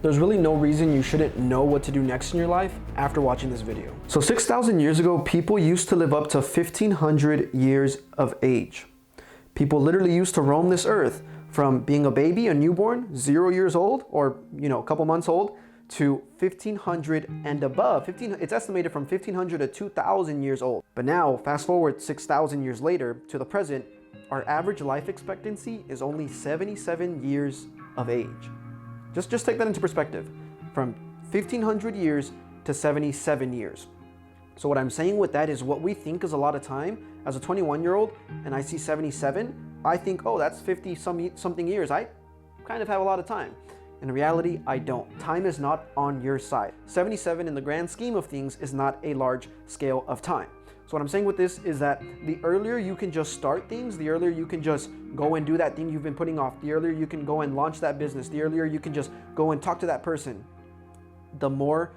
There's really no reason you shouldn't know what to do next in your life after watching this video. So 6,000 years ago, people used to live up to 1,500 years of age. People literally used to roam this earth from being a baby, a newborn, 0 years old, or a couple months old, to 1,500 and above. It's estimated from 1,500 to 2,000 years old. But now, fast forward 6,000 years later to the present, our average life expectancy is only 77 years of age. Just take that into perspective, from 1,500 years to 77 years. So what I'm saying with that is what we think is a lot of time as a 21-year-old, and I see 77, I think, oh, that's 50 something years. I kind of have a lot of time. In reality, I don't. Time is not on your side. 77 in the grand scheme of things is not a large scale of time. So what I'm saying with this is that the earlier you can just start things, the earlier you can just go and do that thing you've been putting off, the earlier you can go and launch that business, the earlier you can just go and talk to that person, the more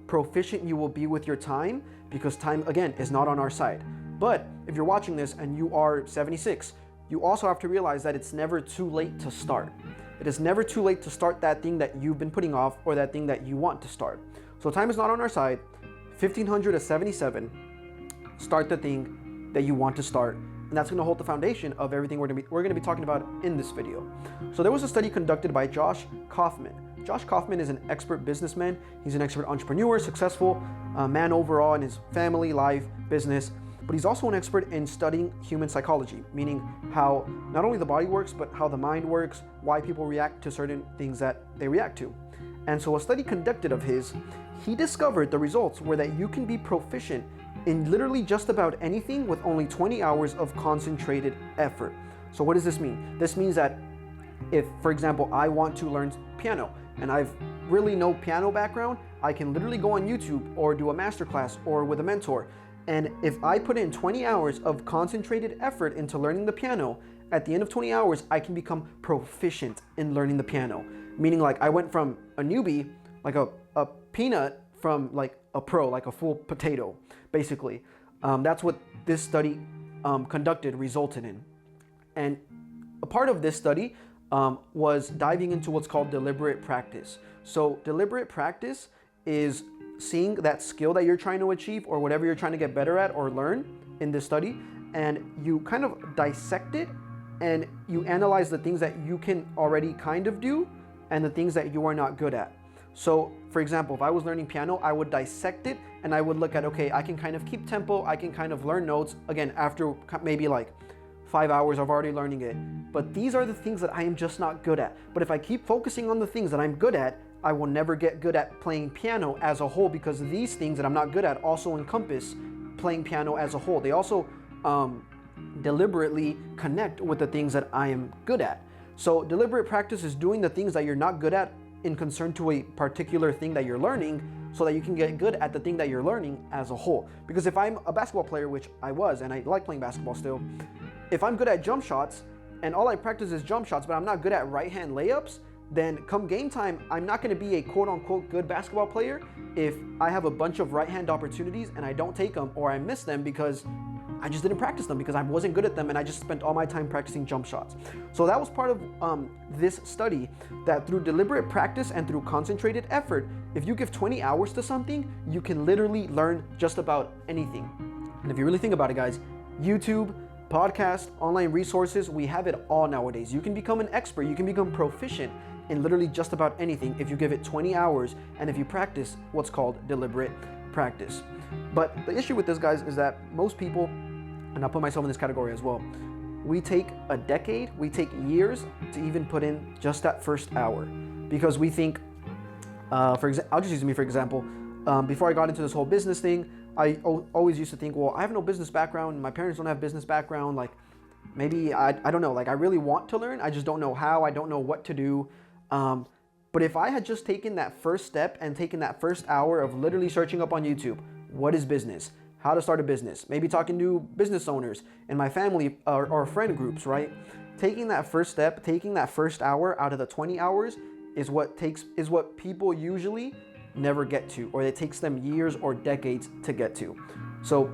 proficient you will be with your time, because time, again, is not on our side. But if you're watching this and you are 76, you also have to realize that it's never too late to start. It is never too late to start that thing that you've been putting off or that thing that you want to start. So time is not on our side. 1,500 to 77. Start the thing that you want to start, and that's going to hold the foundation of everything we're going to be talking about in this video. So there was a study conducted by Josh Kaufman. Josh Kaufman is an expert businessman. He's an expert entrepreneur, successful man overall in his family, life, business, but he's also an expert in studying human psychology, meaning how not only the body works, but how the mind works, why people react to certain things that they react to. And so a study conducted of his, he discovered the results were that you can be proficient in literally just about anything with only 20 hours of concentrated effort. So what does this mean? This means that if, for example, I want to learn piano and I've really no piano background, I can literally go on YouTube or do a masterclass or with a mentor. And if I put in 20 hours of concentrated effort into learning the piano, at the end of 20 hours, I can become proficient in learning the piano. Meaning like I went from a newbie, like a peanut, from like a pro, like a full potato, basically. That's what this study conducted resulted in. And a part of this study was diving into what's called deliberate practice. So deliberate practice is seeing that skill that you're trying to achieve or whatever you're trying to get better at or learn in this study, and you kind of dissect it and you analyze the things that you can already kind of do and the things that you are not good at. So for example, if I was learning piano, I would dissect it and I would look at, okay, I can kind of keep tempo, I can kind of learn notes, again, after maybe like 5 hours of already learning it. But these are the things that I am just not good at. But if I keep focusing on the things that I'm good at, I will never get good at playing piano as a whole, because these things that I'm not good at also encompass playing piano as a whole. They also deliberately connect with the things that I am good at. So deliberate practice is doing the things that you're not good at in concern to a particular thing that you're learning, so that you can get good at the thing that you're learning as a whole. Because if I'm a basketball player, which I was, and I like playing basketball still, if I'm good at jump shots and all I practice is jump shots, but I'm not good at right hand layups, then come game time, I'm not going to be a quote unquote good basketball player if I have a bunch of right hand opportunities and I don't take them, or I miss them because I just didn't practice them because I wasn't good at them and I just spent all my time practicing jump shots. So that was part of this study, that through deliberate practice and through concentrated effort, if you give 20 hours to something, you can literally learn just about anything. And if you really think about it, guys, YouTube, podcast, online resources, we have it all nowadays. You can become an expert, you can become proficient in literally just about anything if you give it 20 hours and if you practice what's called deliberate practice. But the issue with this, guys, is that most people, and I'll put myself in this category as well, we take a decade, we take years to even put in just that first hour, because we think, I'll just use me for example, before I got into this whole business thing, I always used to think, well, I have no business background, my parents don't have business background, like maybe, I don't know, like I really want to learn, I just don't know how, I don't know what to do. But if I had just taken that first step and taken that first hour of literally searching up on YouTube, what is business? How to start a business? Maybe talking to business owners in my family or friend groups, right? Taking that first step, taking that first hour out of the 20 hours is what people usually never get to, or it takes them years or decades to get to. So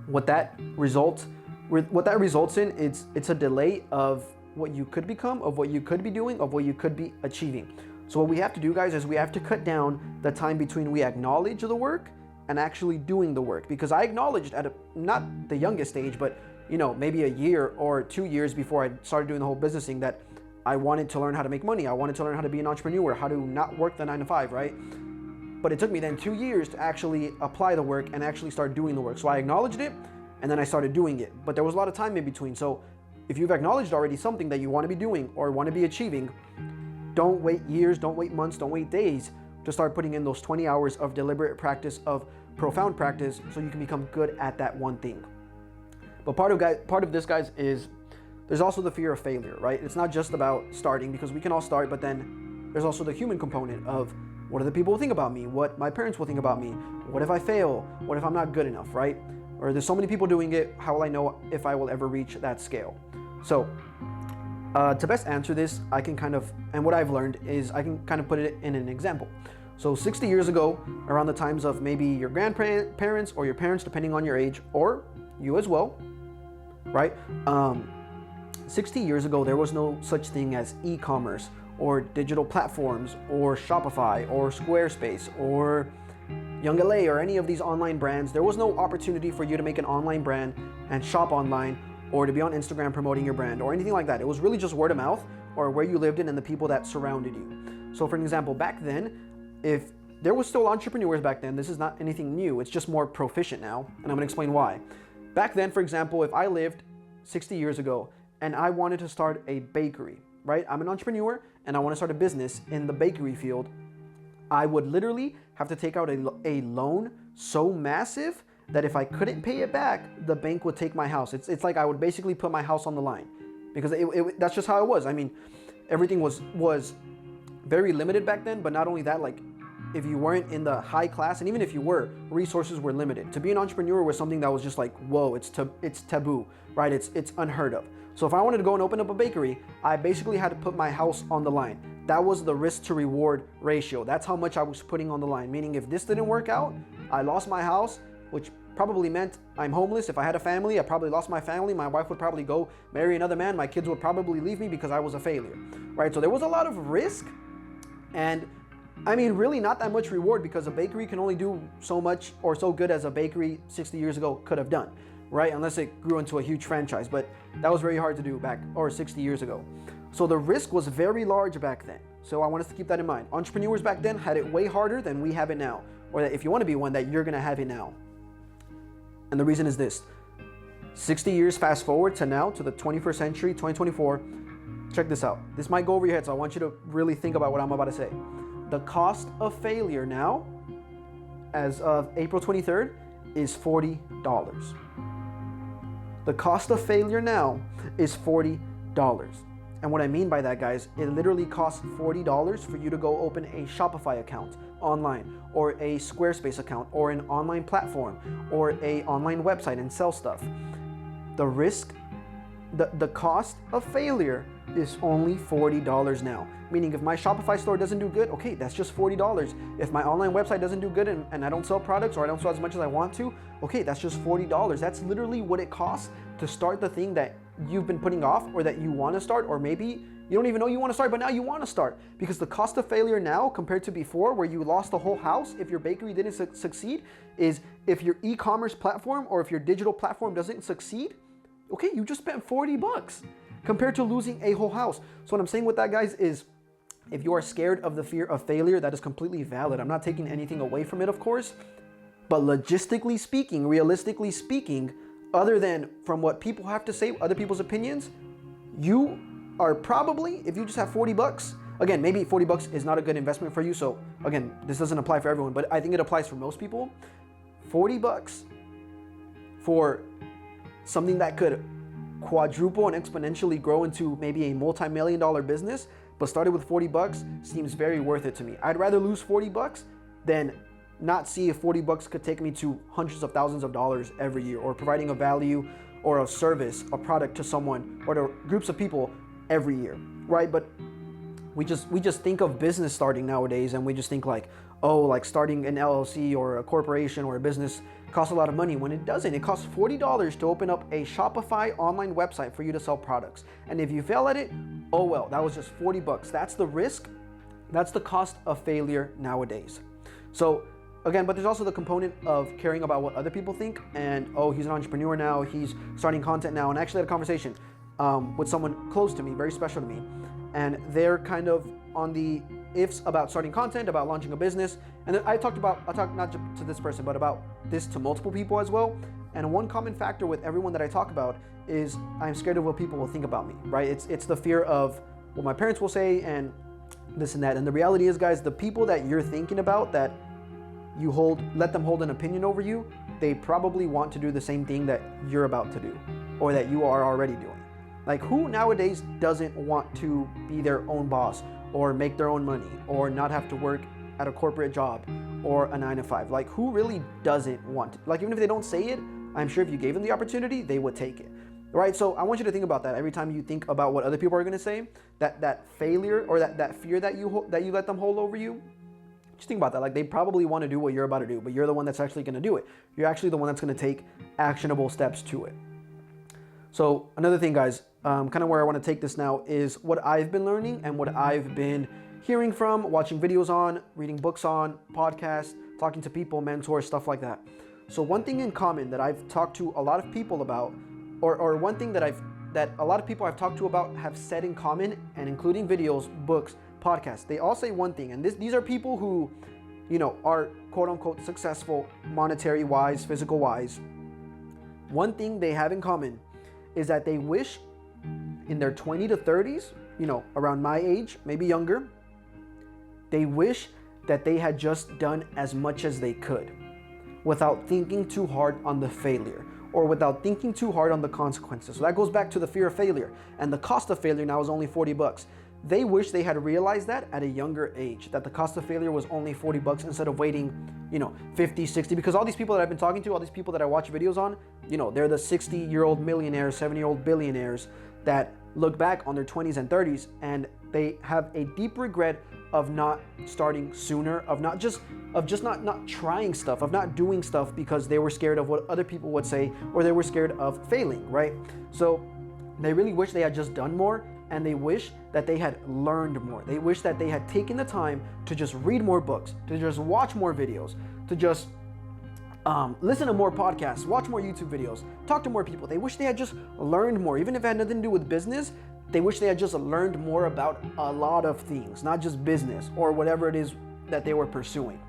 what that results in, it's a delay of what you could become, of what you could be doing, of what you could be achieving. So what we have to do, guys, is we have to cut down the time between we acknowledge the work and actually doing the work. Because I acknowledged at not the youngest age, but maybe a year or 2 years before I started doing the whole business thing, that I wanted to learn how to make money. I wanted to learn how to be an entrepreneur, how to not work the 9 to 5, right? But it took me then 2 years to actually apply the work and actually start doing the work. So I acknowledged it and then I started doing it. But there was a lot of time in between. So if you've acknowledged already something that you want to be doing or want to be achieving, don't wait years, don't wait months, don't wait days to start putting in those 20 hours of deliberate practice, of profound practice, so you can become good at that one thing. But part of this, guys, is there's also the fear of failure, right? It's not just about starting, because we can all start, but then there's also the human component of what do the people think about me? What my parents will think about me? What if I fail? What if I'm not good enough, right? Or there's so many people doing it, how will I know if I will ever reach that scale? So to best answer this, and what I've learned is I can kind of put it in an example. So 60 years ago, around the times of maybe your grandparents or your parents, depending on your age, or you as well, right? 60 years ago, there was no such thing as e-commerce or digital platforms or Shopify or Squarespace or Young LA or any of these online brands. There was no opportunity for you to make an online brand and shop online, or to be on Instagram promoting your brand or anything like that. It was really just word of mouth or where you lived in and the people that surrounded you. So for an example, back then, if there was still entrepreneurs back then, this is not anything new, it's just more proficient now, and I'm gonna explain why. Back then, for example, if I lived 60 years ago and I wanted to start a bakery, right? I'm an entrepreneur and I want to start a business in the bakery field. I would literally have to take out a loan so massive that if I couldn't pay it back, the bank would take my house. It's like I would basically put my house on the line, because that's just how it was. I mean, everything was very limited back then, but not only that, like if you weren't in the high class, and even if you were, resources were limited. To be an entrepreneur was something that was just like, whoa, it's taboo, right? It's unheard of. So if I wanted to go and open up a bakery, I basically had to put my house on the line. That was the risk to reward ratio. That's how much I was putting on the line. Meaning if this didn't work out, I lost my house, which probably meant I'm homeless. If I had a family, I probably lost my family. My wife would probably go marry another man. My kids would probably leave me because I was a failure, right? So there was a lot of risk, and I mean, really not that much reward, because a bakery can only do so much or so good as a bakery 60 years ago could have done, right? Unless it grew into a huge franchise, but that was very hard to do back, or 60 years ago. So the risk was very large back then. So I want us to keep that in mind. Entrepreneurs back then had it way harder than we have it now, or that if you want to be one, that you're going to have it now. And the reason is this: 60 years fast forward to now, to the 21st century, 2024. Check this out. This might go over your head, so I want you to really think about what I'm about to say. The cost of failure now, as of April 23rd, is $40. The cost of failure now is $40. And what I mean by that, guys, it literally costs $40 for you to go open a Shopify account online, or a Squarespace account, or an online platform, or a online website and sell stuff. The risk, the cost of failure is only $40 now. Meaning if my Shopify store doesn't do good, okay, that's just $40. If my online website doesn't do good and I don't sell products, or I don't sell as much as I want to, okay, that's just $40. That's literally what it costs to start the thing that you've been putting off, or that you want to start, or maybe you don't even know you want to start, but now you want to start. Because the cost of failure now compared to before, where you lost the whole house if your bakery didn't succeed, is if your e-commerce platform or if your digital platform doesn't succeed, okay, you just spent $40 compared to losing a whole house. So what I'm saying with that, guys, is if you are scared of the fear of failure, that is completely valid. I'm not taking anything away from it, of course, but logistically speaking, realistically speaking, other than from what people have to say, other people's opinions, you are probably, if you just have $40, again, maybe $40 is not a good investment for you. So again, this doesn't apply for everyone, but I think it applies for most people. $40 for something that could quadruple and exponentially grow into maybe a multi-million-dollar business, but started with $40 seems very worth it to me. I'd rather lose $40 than not see if $40 could take me to hundreds of thousands of dollars every year, or providing a value or a service, a product to someone or to groups of people every year, right? But we just think of business starting nowadays, and we just think like, oh, like starting an LLC or a corporation or a business costs a lot of money, when it doesn't. It costs $40 to open up a Shopify online website for you to sell products. And if you fail at it, oh well, that was just $40. That's the risk That's the cost of failure nowadays. So again, but there's also the component of caring about what other people think, and oh, he's an entrepreneur now, he's starting content now. And I actually had a conversation with someone close to me, very special to me, and they're kind of on the ifs about starting content, about launching a business. And I talked not just to this person, but about this to multiple people as well. And one common factor with everyone that I talk about is I'm scared of what people will think about me, right? It's the fear of what my parents will say and this and that. And the reality is, guys, the people that you're thinking about, that you let them hold an opinion over you, they probably want to do the same thing that you're about to do or that you are already doing. Like, who nowadays doesn't want to be their own boss or make their own money or not have to work at a corporate job or a 9-to-5? Like, who really doesn't want it? Like, even if they don't say it, I'm sure if you gave them the opportunity, they would take it, right? So I want you to think about that every time you think about what other people are going to say, that failure or that fear that you let them hold over you. Just think about that. Like, they probably want to do what you're about to do, but you're the one that's actually going to do it. You're actually the one that's going to take actionable steps to it. So another thing, guys, kind of where I want to take this now is what I've been learning and what I've been hearing from, watching videos on, reading books on, podcasts, talking to people, mentors, stuff like that. So one thing in common that I've talked to a lot of people about, or one thing that a lot of people I've talked to about have said in common, and including videos, books, podcasts, they all say one thing, and these are people who, are quote unquote successful, monetary wise, physical wise. One thing they have in common is that they wish in their 20 to 30s, around my age, maybe younger, they wish that they had just done as much as they could without thinking too hard on the failure or without thinking too hard on the consequences. So that goes back to the fear of failure, and the cost of failure now is only $40. They wish they had realized that at a younger age, that the cost of failure was only $40 instead of waiting, 50, 60, because all these people that I've been talking to, all these people that I watch videos on, they're the 60-year-old millionaires, 70-year-old billionaires that look back on their 20s and 30s, and they have a deep regret of not starting sooner, of just not trying stuff, of not doing stuff because they were scared of what other people would say, or they were scared of failing, right? So they really wish they had just done more, and they wish that they had learned more. They wish that they had taken the time to just read more books, to just watch more videos, to just listen to more podcasts, watch more YouTube videos, talk to more people. They wish they had just learned more. Even if it had nothing to do with business, they wish they had just learned more about a lot of things, not just business or whatever it is that they were pursuing,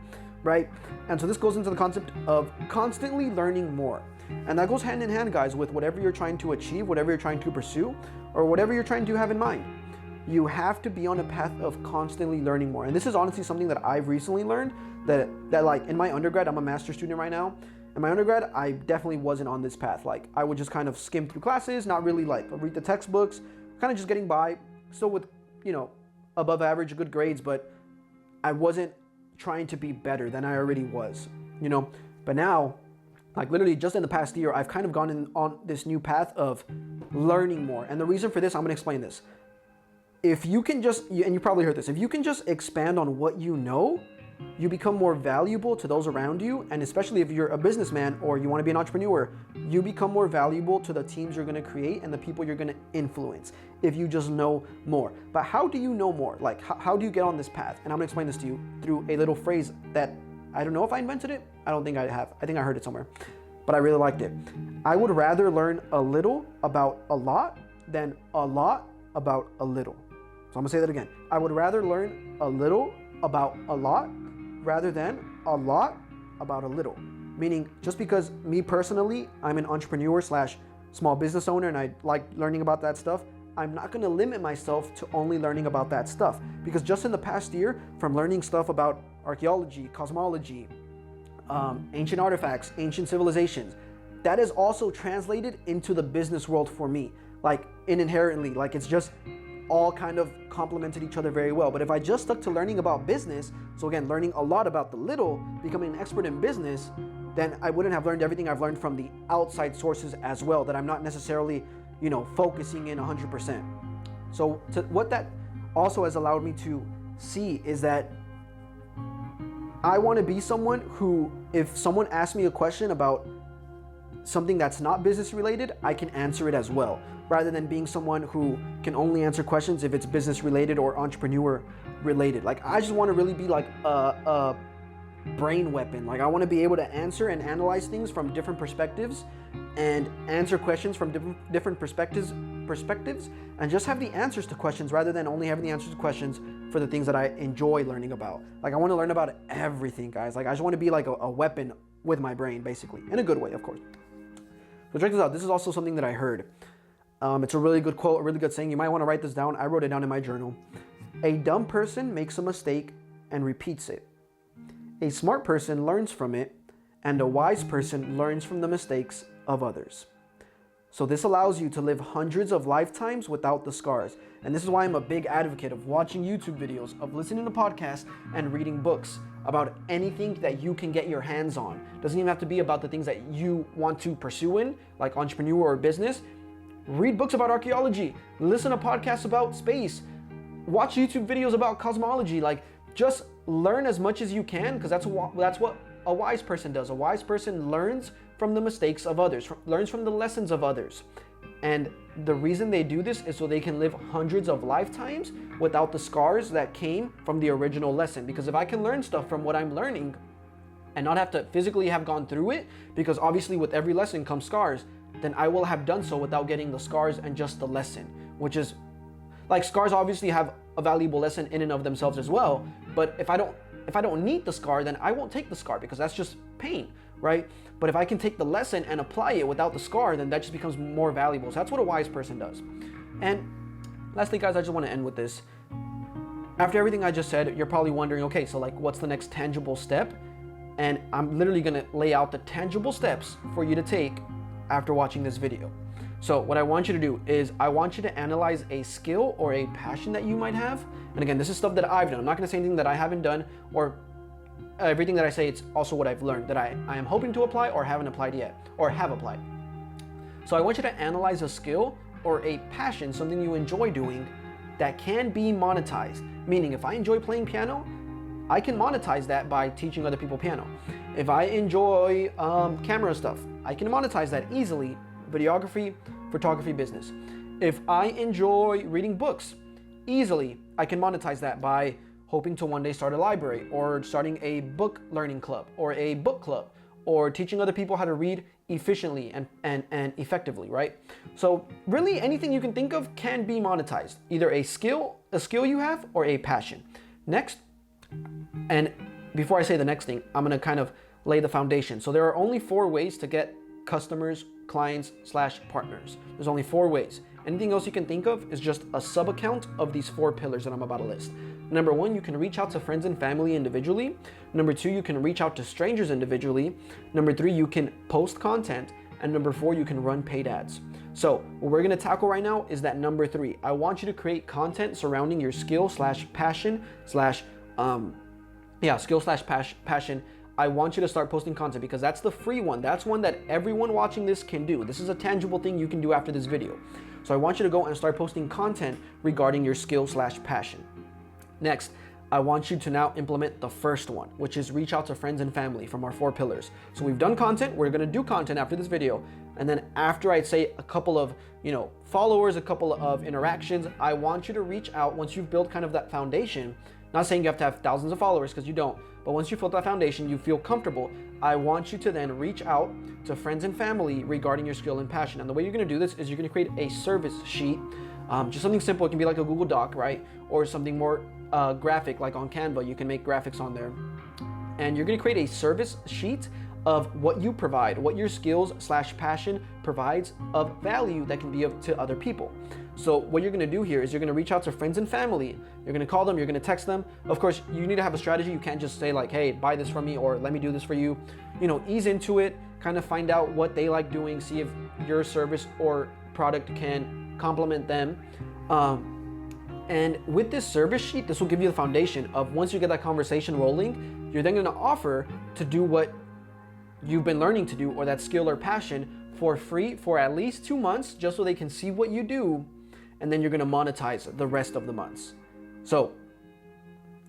right? And so this goes into the concept of constantly learning more. And that goes hand in hand, guys, with whatever you're trying to achieve, whatever you're trying to pursue, or whatever you're trying to have in mind. You have to be on a path of constantly learning more. And this is honestly something that I've recently learned, that like in my undergrad, I'm a master's student right now. In my undergrad, I definitely wasn't on this path. Like, I would just kind of skim through classes, not really like read the textbooks, kind of just getting by, still with, above average good grades, but I wasn't trying to be better than I already was, But now, like literally just in the past year, I've kind of gone on this new path of learning more. And the reason for this, I'm gonna explain this. If you can just, and you probably heard this, if you can just expand on what you know, you become more valuable to those around you. And especially if you're a businessman or you want to be an entrepreneur, you become more valuable to the teams you're going to create and the people you're going to influence if you just know more. But how do you know more? Like, how do you get on this path? And I'm going to explain this to you through a little phrase that I don't know if I invented it. I don't think I have. I think I heard it somewhere, but I really liked it. I would rather learn a little about a lot than a lot about a little. So I'm gonna say that again. I would rather learn a little about a lot rather than a lot about a little. Meaning, just because me personally, I'm an entrepreneur / small business owner and I like learning about that stuff, I'm not gonna limit myself to only learning about that stuff. Because just in the past year, from learning stuff about archaeology, cosmology, ancient artifacts, ancient civilizations, that is also translated into the business world for me. Like, inherently, like it's just all kind of complemented each other very well. But if I just stuck to learning about business, so again, learning a lot about the little, becoming an expert in business, then I wouldn't have learned everything I've learned from the outside sources as well, that I'm not necessarily, focusing in 100%. So what that also has allowed me to see is that I want to be someone who, if someone asks me a question about something that's not business related, I can answer it as well. rather than being someone who can only answer questions if it's business related or entrepreneur related. Like, I just want to really be like a brain weapon. Like, I want to be able to answer and analyze things from different perspectives and answer questions from different perspectives and just have the answers to questions rather than only having the answers to questions for the things that I enjoy learning about. Like, I want to learn about everything, guys. Like, I just want to be like a weapon with my brain, basically, in a good way, of course. So check this out. This is also something that I heard. It's a really good quote, a really good saying. You might want to write this down. I wrote it down in my journal. A dumb person makes a mistake and repeats it. A smart person learns from it, and a wise person learns from the mistakes of others. So this allows you to live hundreds of lifetimes without the scars. And this is why I'm a big advocate of watching YouTube videos, of listening to podcasts, and reading books about anything that you can get your hands on. It doesn't even have to be about the things that you want to pursue in, like entrepreneur or business. Read books about archaeology, listen to podcasts about space, watch YouTube videos about cosmology. Like, just learn as much as you can, because that's what a wise person does. A wise person learns from the mistakes of others, learns from the lessons of others. And the reason they do this is so they can live hundreds of lifetimes without the scars that came from the original lesson. Because if I can learn stuff from what I'm learning and not have to physically have gone through it, because obviously with every lesson comes scars, then I will have done so without getting the scars and just the lesson, which is like, scars obviously have a valuable lesson in and of themselves as well. But if I don't need the scar, then I won't take the scar, because that's just pain, right? But if I can take the lesson and apply it without the scar, then that just becomes more valuable. So that's what a wise person does. And lastly, guys, I just want to end with this. After everything I just said, you're probably wondering, okay, so like, what's the next tangible step? And I'm literally going to lay out the tangible steps for you to take after watching this video. So what I want you to do is I want you to analyze a skill or a passion that you might have. And again, this is stuff that I've done. I'm not going to say anything that I haven't done, or everything that I say, it's also what I've learned that I am hoping to apply or haven't applied yet, or have applied. So I want you to analyze a skill or a passion, something you enjoy doing that can be monetized. Meaning, if I enjoy playing piano, I can monetize that by teaching other people piano. If I enjoy camera stuff, I can monetize that easily. Videography, photography business. If I enjoy reading books, easily I can monetize that by hoping to one day start a library, or starting a book learning club, or a book club, or teaching other people how to read efficiently and effectively, right? So really anything you can think of can be monetized, either a skill you have, or a passion. Next, and before I say the next thing, I'm gonna kind of lay the foundation. So there are only 4 ways to get customers, clients / partners. There's only 4 ways. Anything else you can think of is just a sub-account of these 4 pillars that I'm about to list. Number 1, you can reach out to friends and family individually. Number 2, you can reach out to strangers individually. Number 3, you can post content. And number 4, you can run paid ads. So what we're gonna tackle right now is that number 3. I want you to create content surrounding your skill / passion passion. I want you to start posting content, because that's the free one. That's one that everyone watching this can do. This is a tangible thing you can do after this video. So I want you to go and start posting content regarding your skill / passion. Next, I want you to now implement the first one, which is reach out to friends and family from our 4 pillars. So we've done content, we're gonna do content after this video. And then after I'd say a couple of, followers, a couple of interactions, I want you to reach out once you've built kind of that foundation. Not saying you have to have thousands of followers, because you don't. But once you built that foundation, you feel comfortable, I want you to then reach out to friends and family regarding your skill and passion. And the way you're gonna do this is you're gonna create a service sheet, just something simple. It can be like a Google Doc, right? Or something more graphic, like on Canva, you can make graphics on there. And you're gonna create a service sheet of what you provide, what your skills / passion provides of value that can be to other people. So what you're gonna do here is you're gonna reach out to friends and family. You're gonna call them, you're gonna text them. Of course, you need to have a strategy. You can't just say like, hey, buy this from me, or let me do this for you. Ease into it, kind of find out what they like doing, see if your service or product can complement them. And with this service sheet, this will give you the foundation of, once you get that conversation rolling, you're then gonna offer to do what you've been learning to do, or that skill or passion, for free for at least 2 months, just so they can see what you do. And then you're gonna monetize the rest of the months. So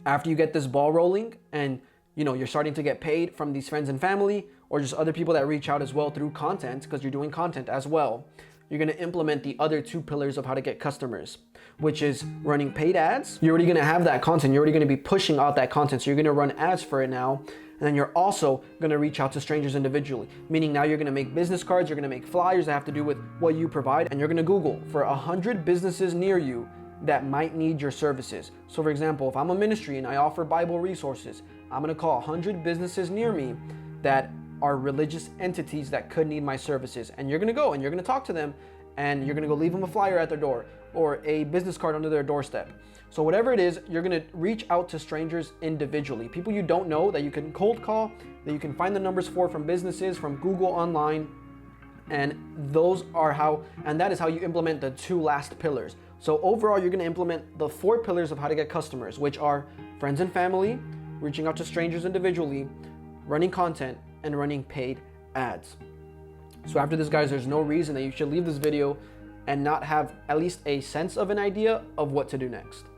after you get this ball rolling, and you're starting to get paid from these friends and family, or just other people that reach out as well through content, because you're doing content as well, you're gonna implement the other two pillars of how to get customers, which is running paid ads. You're already gonna have that content. You're already gonna be pushing out that content. So you're gonna run ads for it now. And then you're also gonna reach out to strangers individually, meaning now you're gonna make business cards, you're gonna make flyers that have to do with what you provide, and you're gonna Google for 100 businesses near you that might need your services. So for example, if I'm a ministry and I offer Bible resources, I'm gonna call 100 businesses near me that are religious entities that could need my services. And you're gonna go and you're gonna talk to them, and you're gonna go leave them a flyer at their door or a business card under their doorstep. So whatever it is, you're gonna reach out to strangers individually, people you don't know that you can cold call, that you can find the numbers for from businesses, from Google online, and that is how you implement the two last pillars. So overall, you're gonna implement the 4 pillars of how to get customers, which are friends and family, reaching out to strangers individually, running content, and running paid ads. So after this, guys, there's no reason that you should leave this video and not have at least a sense of an idea of what to do next.